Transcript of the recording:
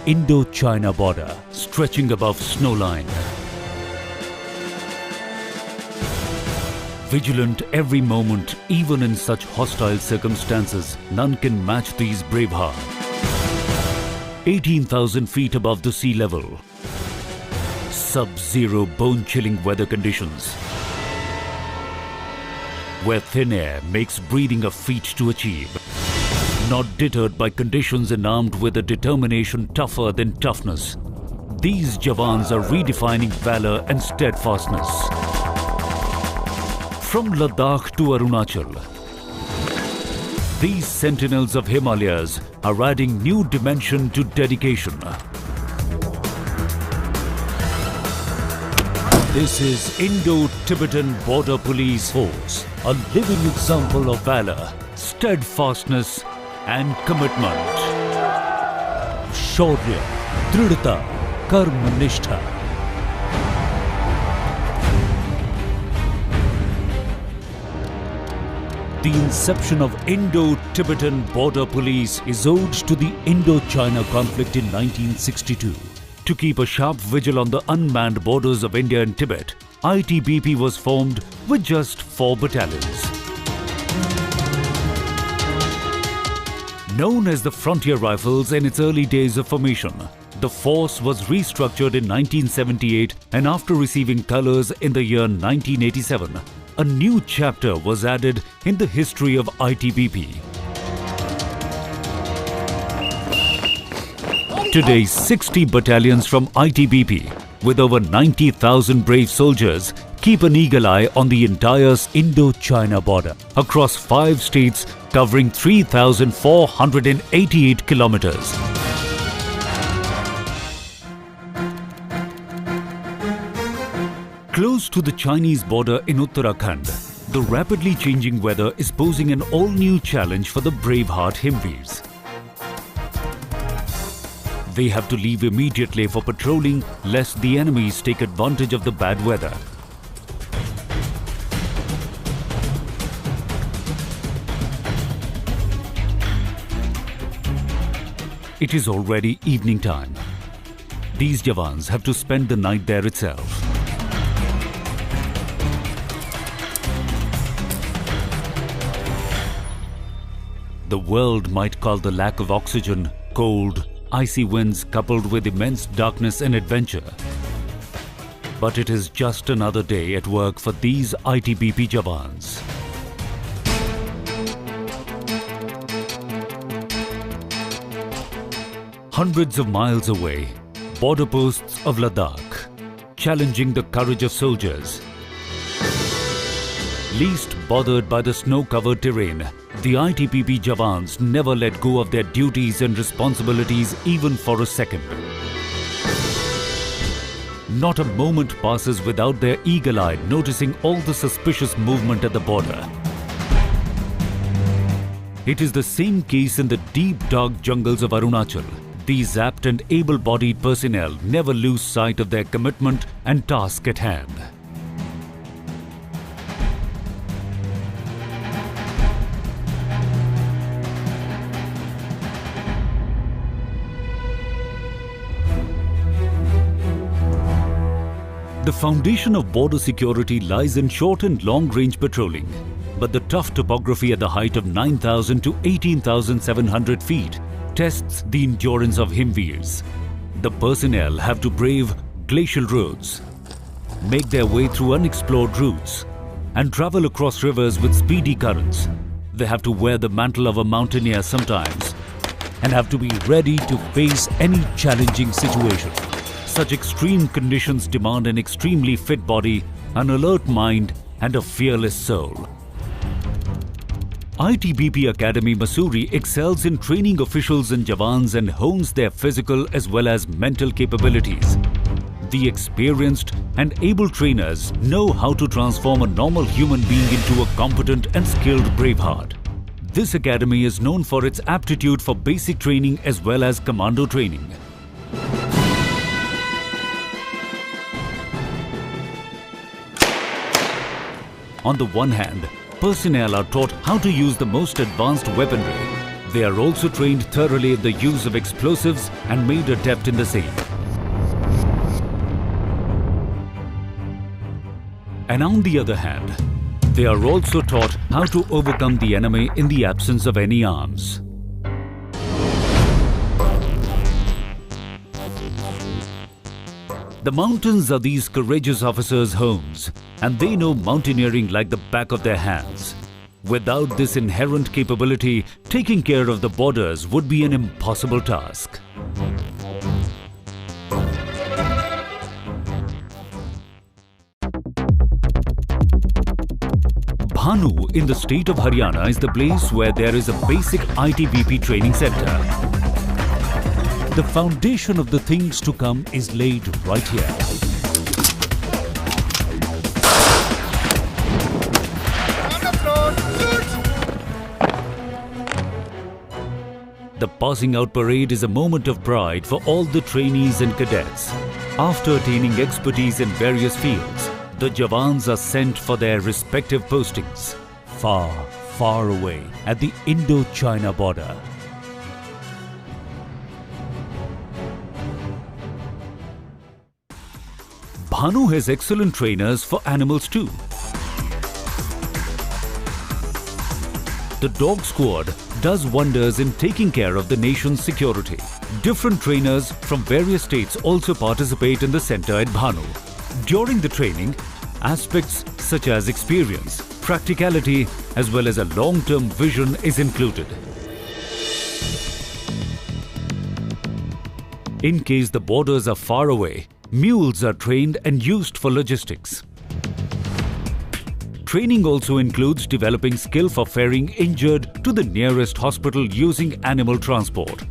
Indo-China border, stretching above snowline. Vigilant every moment, even in such hostile circumstances, none can match these brave hearts. 18,000 feet above the sea level. Sub-zero bone-chilling weather conditions, where thin air makes breathing a feat to achieve. Not deterred by conditions and armed with a determination tougher than toughness, these Jawans are redefining valor and steadfastness. From Ladakh to Arunachal, these sentinels of Himalayas are adding new dimension to dedication. This is Indo-Tibetan Border Police Force, a living example of valor, steadfastness and commitment. Shaurya, Dridhata, Karmanistha. The inception of Indo-Tibetan Border Police is owed to the Indo-China conflict in 1962. To keep a sharp vigil on the unmanned borders of India and Tibet, ITBP was formed with just 4 battalions. Known as the Frontier Rifles in its early days of formation, the force was restructured in 1978, and after receiving colours in the year 1987, a new chapter was added in the history of ITBP. Today, 60 battalions from ITBP, with over 90,000 brave soldiers, keep an eagle eye on the entire Indo-China border, across 5 states covering 3,488 kilometers. Close to the Chinese border in Uttarakhand, the rapidly changing weather is posing an all-new challenge for the braveheart Heemveers. They have to leave immediately for patrolling, lest the enemies take advantage of the bad weather. It is already evening time. These Jawans have to spend the night there itself. The world might call the lack of oxygen, cold, icy winds coupled with immense darkness and adventure. But it is just another day at work for these ITBP Jawans. Hundreds of miles away, border posts of Ladakh, challenging the courage of soldiers. Least bothered by the snow-covered terrain, the ITBP Jawans never let go of their duties and responsibilities even for a second. Not a moment passes without their eagle eye noticing all the suspicious movement at the border. It is the same case in the deep dark jungles of Arunachal. These apt and able-bodied personnel never lose sight of their commitment and task at hand. The foundation of border security lies in short and long-range patrolling, but the tough topography at the height of 9,000 to 18,700 feet tests the endurance of Heemveers. The personnel have to brave glacial roads, make their way through unexplored routes, and travel across rivers with speedy currents. They have to wear the mantle of a mountaineer sometimes, and have to be ready to face any challenging situation. Such extreme conditions demand an extremely fit body, an alert mind, and a fearless soul. ITBP Academy Mussoorie excels in training officials and Jawans and hones their physical as well as mental capabilities. The experienced and able trainers know how to transform a normal human being into a competent and skilled braveheart. This academy is known for its aptitude for basic training as well as commando training. On the one hand, personnel are taught how to use the most advanced weaponry. They are also trained thoroughly in the use of explosives and made adept in the same. And on the other hand, they are also taught how to overcome the enemy in the absence of any arms. The mountains are these courageous officers' homes, and they know mountaineering like the back of their hands. Without this inherent capability, taking care of the borders would be an impossible task. Bhanu in the state of Haryana is the place where there is a basic ITBP training center. The foundation of the things to come is laid right here. The passing out parade is a moment of pride for all the trainees and cadets. After attaining expertise in various fields, the Jawans are sent for their respective postings, far, far away at the Indo-China border. Bhanu has excellent trainers for animals too. The dog squad does wonders in taking care of the nation's security. Different trainers from various states also participate in the center at Bhanu. During the training, aspects such as experience, practicality, as well as a long-term vision is included. In case the borders are far away, mules are trained and used for logistics. Training also includes developing skill for ferrying injured to the nearest hospital using animal transport.